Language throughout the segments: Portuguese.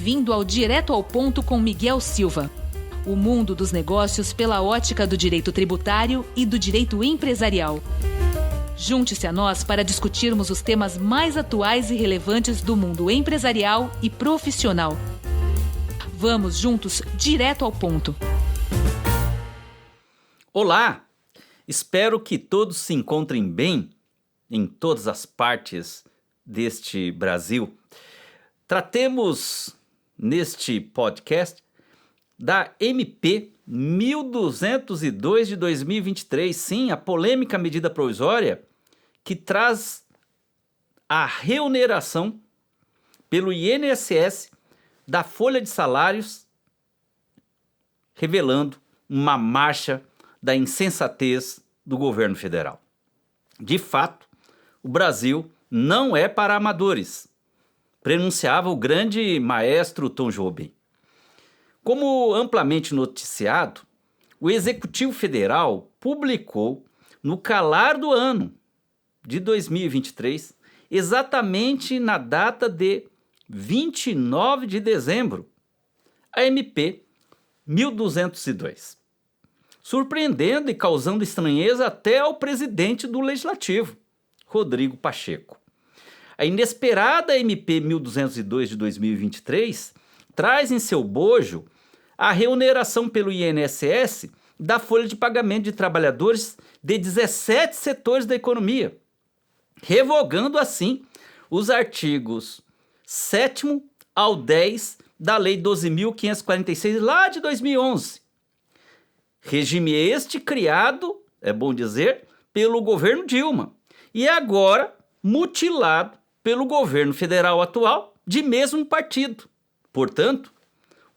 bem-vindo ao Direto ao Ponto com Miguel Silva. O mundo dos negócios pela ótica do direito tributário e do direito empresarial. Junte-se a nós para discutirmos os temas mais atuais e relevantes do mundo empresarial e profissional. Vamos juntos direto ao ponto. Olá! Espero que todos se encontrem bem em todas as partes deste Brasil. Tratemos neste podcast da MP 1202 de 2023, sim, a polêmica medida provisória que traz a reoneração pelo INSS da folha de salários, revelando uma marcha da insensatez do governo federal. De fato, o Brasil não é para amadores, prenunciava o grande maestro Tom Jobim. Como amplamente noticiado, o Executivo Federal publicou, no calar do ano de 2023, exatamente na data de 29 de dezembro, a MP 1202, surpreendendo e causando estranheza até ao presidente do Legislativo, Rodrigo Pacheco. A inesperada MP 1202 de 2023 traz em seu bojo a reoneração pelo INSS da folha de pagamento de trabalhadores de 17 setores da economia, revogando assim os artigos 7º ao 10 da Lei 12.546, lá de 2011. Regime este criado, é bom dizer, pelo governo Dilma e agora mutilado pelo governo federal atual de mesmo partido. Portanto,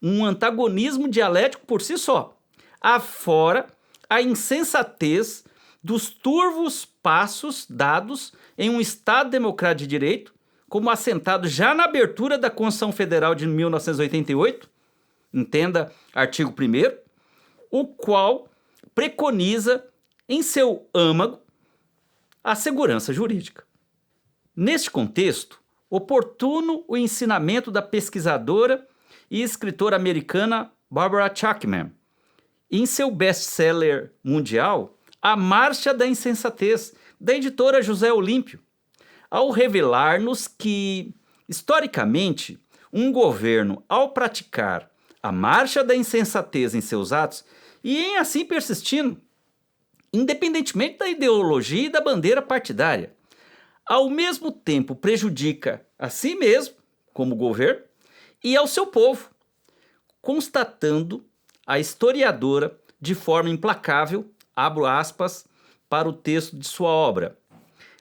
um antagonismo dialético por si só, afora a insensatez dos turvos passos dados em um Estado democrático de direito, como assentado já na abertura da Constituição Federal de 1988, entenda artigo 1º, o qual preconiza em seu âmago a segurança jurídica. Neste contexto, oportuno o ensinamento da pesquisadora e escritora americana Barbara Tuchman, em seu best-seller mundial, A Marcha da Insensatez, da editora José Olímpio, ao revelar-nos que, historicamente, um governo, ao praticar a marcha da insensatez em seus atos e em assim persistindo, independentemente da ideologia e da bandeira partidária, ao mesmo tempo prejudica a si mesmo, como governo, e ao seu povo, constatando a historiadora de forma implacável, abro aspas, para o texto de sua obra: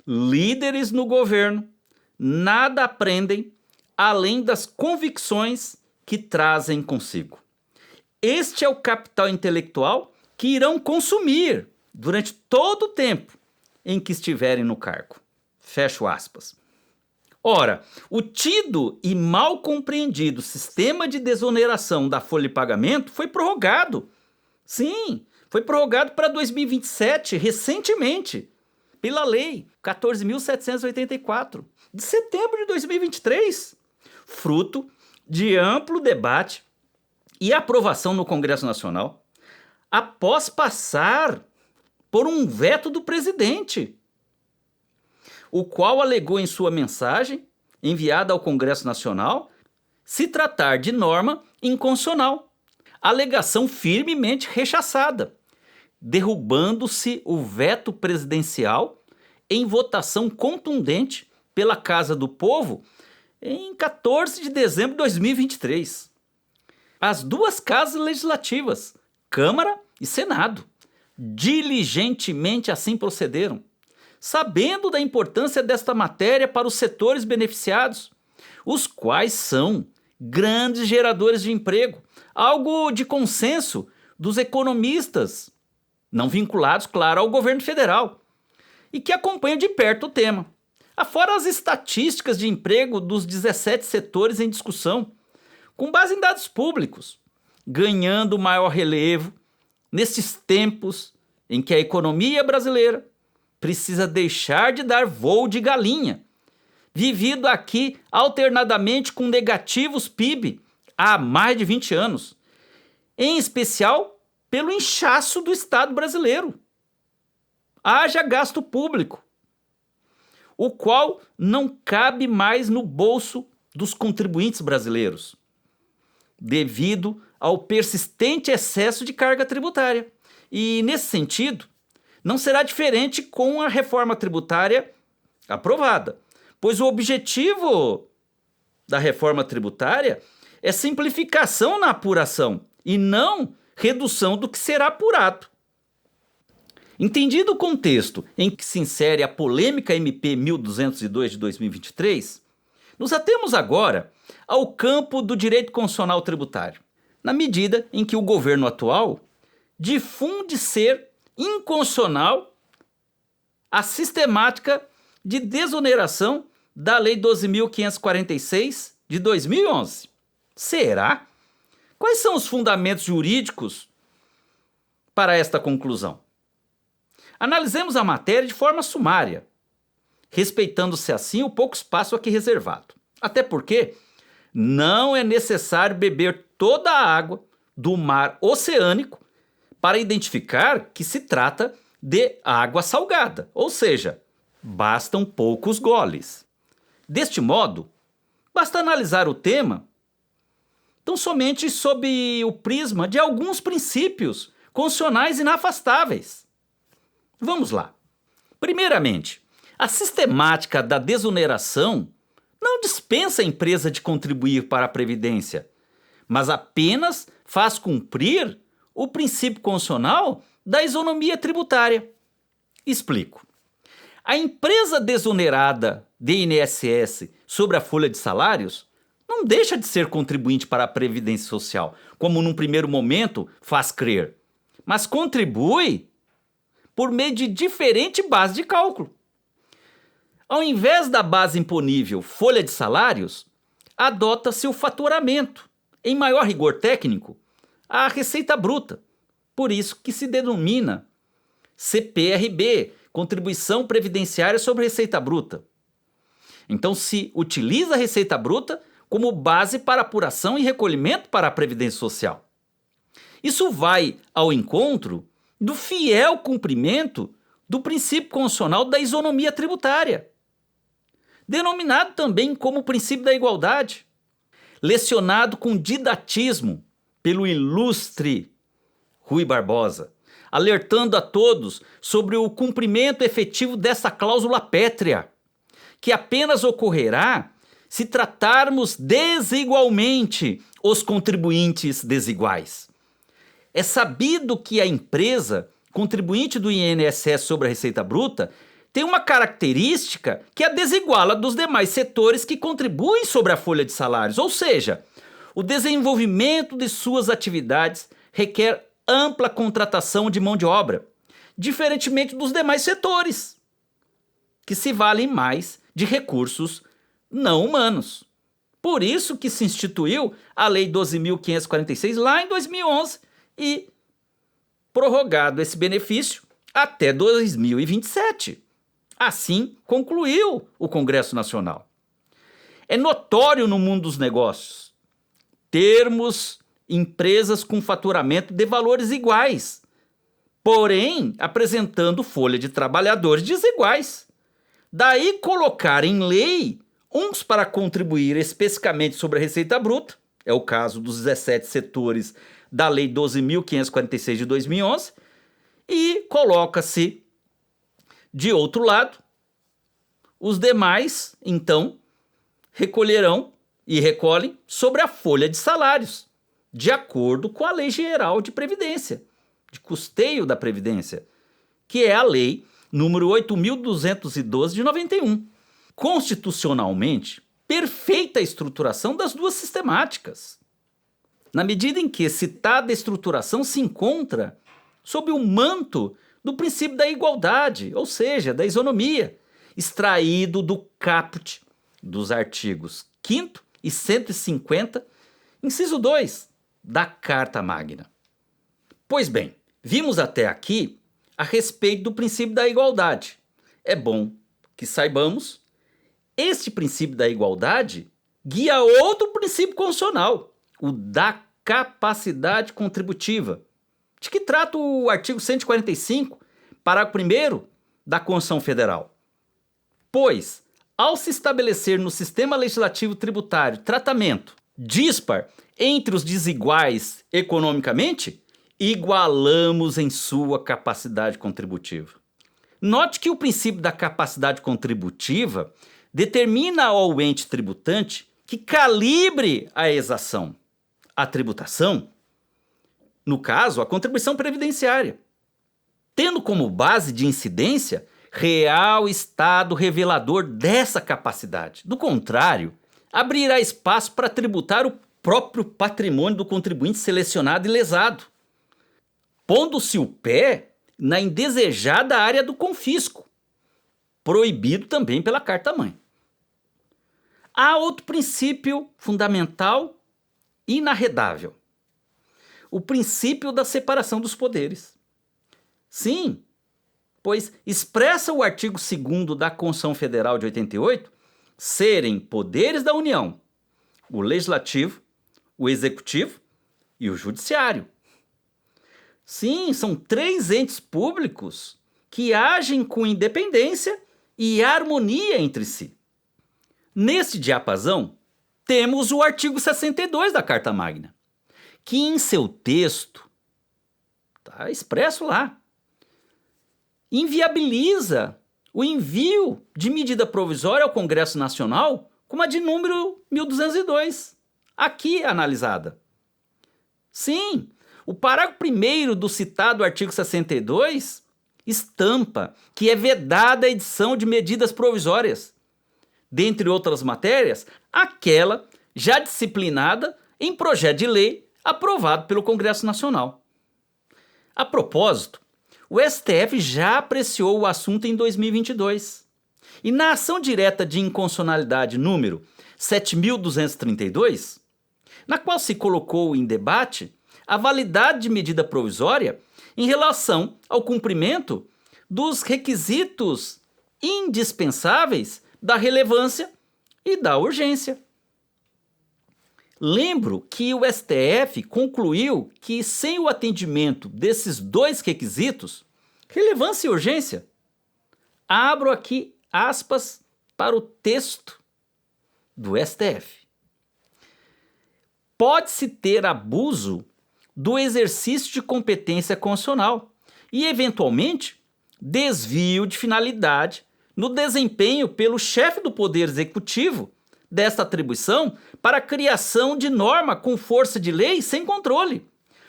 líderes no governo nada aprendem além das convicções que trazem consigo. Este é o capital intelectual que irão consumir durante todo o tempo em que estiverem no cargo. Fecho aspas. Ora, o tido e mal compreendido sistema de desoneração da folha de pagamento foi prorrogado. Sim, foi prorrogado para 2027, recentemente, pela Lei 14.784, de setembro de 2023, fruto de amplo debate e aprovação no Congresso Nacional, após passar por um veto do presidente, o qual alegou em sua mensagem, enviada ao Congresso Nacional, se tratar de norma inconstitucional, alegação firmemente rechaçada, derrubando-se o veto presidencial em votação contundente pela Casa do Povo em 14 de dezembro de 2023. As duas casas legislativas, Câmara e Senado, diligentemente assim procederam, sabendo da importância desta matéria para os setores beneficiados, os quais são grandes geradores de emprego, algo de consenso dos economistas, não vinculados, claro, ao governo federal, e que acompanham de perto o tema. Afora as estatísticas de emprego dos 17 setores em discussão, com base em dados públicos, ganhando maior relevo nesses tempos em que a economia brasileira precisa deixar de dar voo de galinha, vivido aqui alternadamente com negativos PIB há mais de 20 anos, em especial pelo inchaço do Estado brasileiro. Haja gasto público, o qual não cabe mais no bolso dos contribuintes brasileiros, devido ao persistente excesso de carga tributária. E, nesse sentido, não será diferente com a reforma tributária aprovada, pois o objetivo da reforma tributária é simplificação na apuração e não redução do que será apurado. Entendido o contexto em que se insere a polêmica MP 1202 de 2023, nos atemos agora ao campo do direito constitucional tributário, na medida em que o governo atual difunde ser inconstitucional a sistemática de desoneração da Lei 12.546 de 2011. Será? Quais são os fundamentos jurídicos para esta conclusão? Analisemos a matéria de forma sumária, respeitando-se assim o pouco espaço aqui reservado. Até porque não é necessário beber toda a água do mar oceânico para identificar que se trata de água salgada, ou seja, bastam poucos goles. Deste modo, basta analisar o tema tão somente sob o prisma de alguns princípios constitucionais inafastáveis. Vamos lá. Primeiramente, a sistemática da desoneração não dispensa a empresa de contribuir para a Previdência, mas apenas faz cumprir o princípio constitucional da isonomia tributária. Explico. A empresa desonerada de INSS sobre a folha de salários não deixa de ser contribuinte para a Previdência Social, como num primeiro momento faz crer, mas contribui por meio de diferente base de cálculo. Ao invés da base imponível folha de salários, adota-se o faturamento, em maior rigor técnico, a receita bruta. Por isso que se denomina CPRB, Contribuição Previdenciária sobre Receita Bruta. Então se utiliza a receita bruta como base para apuração e recolhimento para a Previdência Social. Isso vai ao encontro do fiel cumprimento do princípio constitucional da isonomia tributária, denominado também como princípio da igualdade, lecionado com didatismo pelo ilustre Rui Barbosa, alertando a todos sobre o cumprimento efetivo dessa cláusula pétrea, que apenas ocorrerá se tratarmos desigualmente os contribuintes desiguais. É sabido que a empresa contribuinte do INSS sobre a receita bruta tem uma característica que a desiguala dos demais setores que contribuem sobre a folha de salários, ou seja, o desenvolvimento de suas atividades requer ampla contratação de mão de obra, diferentemente dos demais setores, que se valem mais de recursos não humanos. Por isso que se instituiu a Lei 12.546 lá em 2011 e prorrogado esse benefício até 2027. Assim concluiu o Congresso Nacional. É notório no mundo dos negócios termos empresas com faturamento de valores iguais, porém apresentando folha de trabalhadores desiguais. Daí colocar em lei uns para contribuir especificamente sobre a receita bruta, é o caso dos 17 setores da Lei 12.546 de 2011, e coloca-se, de outro lado, os demais, então, recolherão e recolhem sobre a folha de salários, de acordo com a Lei Geral de Previdência, de custeio da Previdência, que é a Lei número 8.212 de 91. Constitucionalmente, perfeita a estruturação das duas sistemáticas, na medida em que citada estruturação se encontra sob o manto do princípio da igualdade, ou seja, da isonomia, extraído do caput dos artigos 5º e 150, inciso 2, da Carta Magna. Pois bem, vimos até aqui a respeito do princípio da igualdade. É bom que saibamos, este princípio da igualdade guia outro princípio constitucional, o da capacidade contributiva, de que trata o artigo 145, parágrafo 1º da Constituição Federal. Pois, ao se estabelecer no sistema legislativo tributário tratamento dispar entre os desiguais economicamente, igualamos em sua capacidade contributiva. Note que o princípio da capacidade contributiva determina ao ente tributante que calibre a exação, a tributação, no caso, a contribuição previdenciária, tendo como base de incidência real estado revelador dessa capacidade. Do contrário, abrirá espaço para tributar o próprio patrimônio do contribuinte selecionado e lesado, pondo-se o pé na indesejada área do confisco, proibido também pela Carta-Mãe. Há outro princípio fundamental inarredável: o princípio da separação dos poderes. Sim, pois expressa o artigo 2º da Constituição Federal de 88 serem poderes da União o Legislativo, o Executivo e o Judiciário. Sim, são 3 entes públicos que agem com independência e harmonia entre si. Nesse diapasão, temos o artigo 62 da Carta Magna, que em seu texto, está expresso lá, inviabiliza o envio de medida provisória ao Congresso Nacional como a de número 1202, aqui analisada. Sim, o parágrafo 1º do citado artigo 62 estampa que é vedada a edição de medidas provisórias, dentre outras matérias, aquela já disciplinada em projeto de lei aprovado pelo Congresso Nacional. A propósito, o STF já apreciou o assunto em 2022 e na ação direta de inconstitucionalidade número 7.232, na qual se colocou em debate a validade de medida provisória em relação ao cumprimento dos requisitos indispensáveis da relevância e da urgência. Lembro que o STF concluiu que, sem o atendimento desses 2 requisitos, relevância e urgência, abro aqui aspas para o texto do STF. Pode-se ter abuso do exercício de competência constitucional e, eventualmente, desvio de finalidade no desempenho pelo chefe do Poder Executivo desta atribuição para a criação de norma com força de lei sem controle,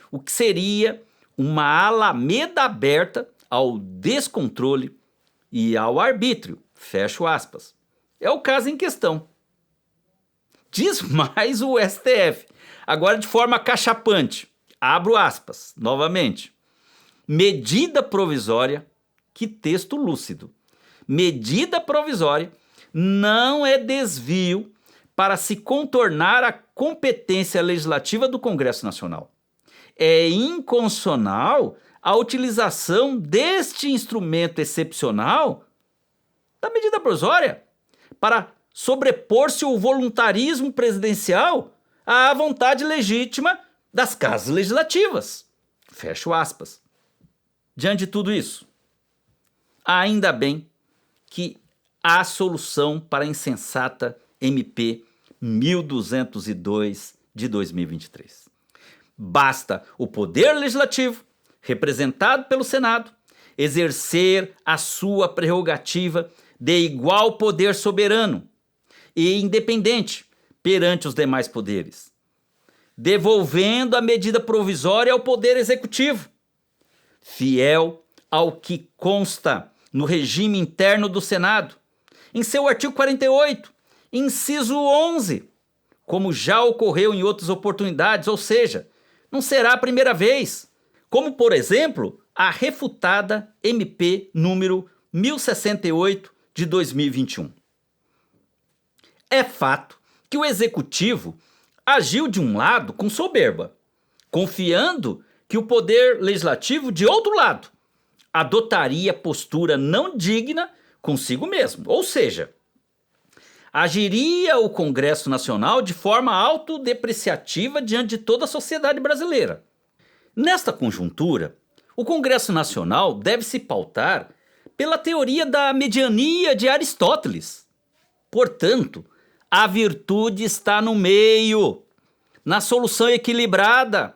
o que seria uma alameda aberta ao descontrole e ao arbítrio, fecho aspas. É o caso em questão. Diz mais o STF, agora de forma cachapante, abro aspas, novamente. Medida provisória, que texto lúcido. Medida provisória não é desvio para se contornar a competência legislativa do Congresso Nacional. É inconstitucional a utilização deste instrumento excepcional da medida provisória para sobrepor-se ao voluntarismo presidencial à vontade legítima das casas legislativas. Fecho aspas. Diante de tudo isso, ainda bem que há solução para a insensata MP 1202 de 2023. Basta o Poder Legislativo, representado pelo Senado, exercer a sua prerrogativa de igual poder soberano e independente perante os demais poderes, devolvendo a medida provisória ao Poder Executivo, fiel ao que consta no regime interno do Senado, em seu artigo 48, inciso 11, como já ocorreu em outras oportunidades, ou seja, não será a primeira vez, como, por exemplo, a refutada MP número 1068 de 2021. É fato que o Executivo agiu de um lado com soberba, confiando que o Poder Legislativo, de outro lado, adotaria postura não digna consigo mesmo. Ou seja, agiria o Congresso Nacional de forma autodepreciativa diante de toda a sociedade brasileira. Nesta conjuntura, o Congresso Nacional deve se pautar pela teoria da mediania de Aristóteles. Portanto, a virtude está no meio, na solução equilibrada,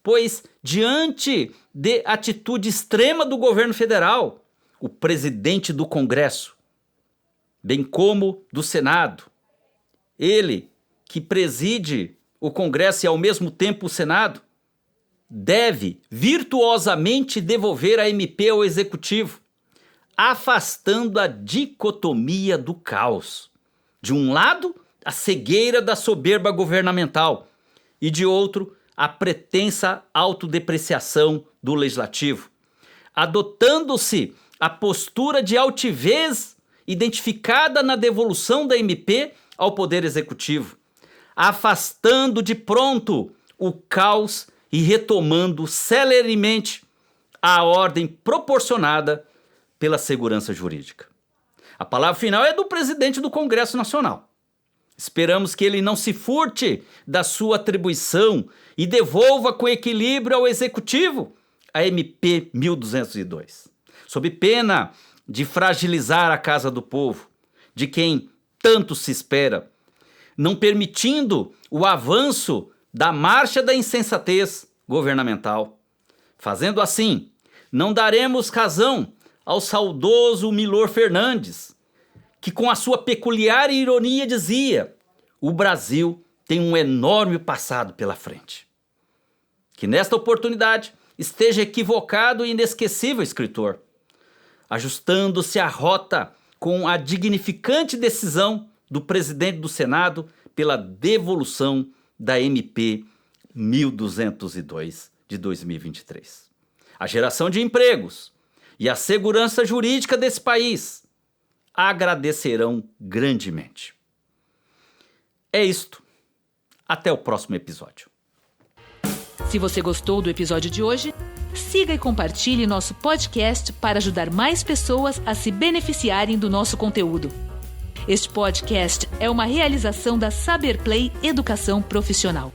pois, diante de atitude extrema do governo federal, o presidente do Congresso, bem como do Senado, ele que preside o Congresso e ao mesmo tempo o Senado, deve virtuosamente devolver a MP ao Executivo, afastando a dicotomia do caos. De um lado, a cegueira da soberba governamental e de outro, a pretensa autodepreciação do Legislativo, adotando-se a postura de altivez identificada na devolução da MP ao Poder Executivo, afastando de pronto o caos e retomando celeremente a ordem proporcionada pela segurança jurídica. A palavra final é do presidente do Congresso Nacional. Esperamos que ele não se furte da sua atribuição e devolva com equilíbrio ao Executivo a MP 1202, sob pena de fragilizar a Casa do Povo, de quem tanto se espera, não permitindo o avanço da marcha da insensatez governamental. Fazendo assim, não daremos razão ao saudoso Milor Fernandes, que com a sua peculiar ironia dizia: o Brasil tem um enorme passado pela frente. Que nesta oportunidade esteja equivocado e inesquecível escritor, ajustando-se à rota com a dignificante decisão do presidente do Senado pela devolução da MP 1202 de 2023. A geração de empregos e a segurança jurídica desse país agradecerão grandemente. É isto. Até o próximo episódio. Se você gostou do episódio de hoje, siga e compartilhe nosso podcast para ajudar mais pessoas a se beneficiarem do nosso conteúdo. Este podcast é uma realização da Saber Play Educação Profissional.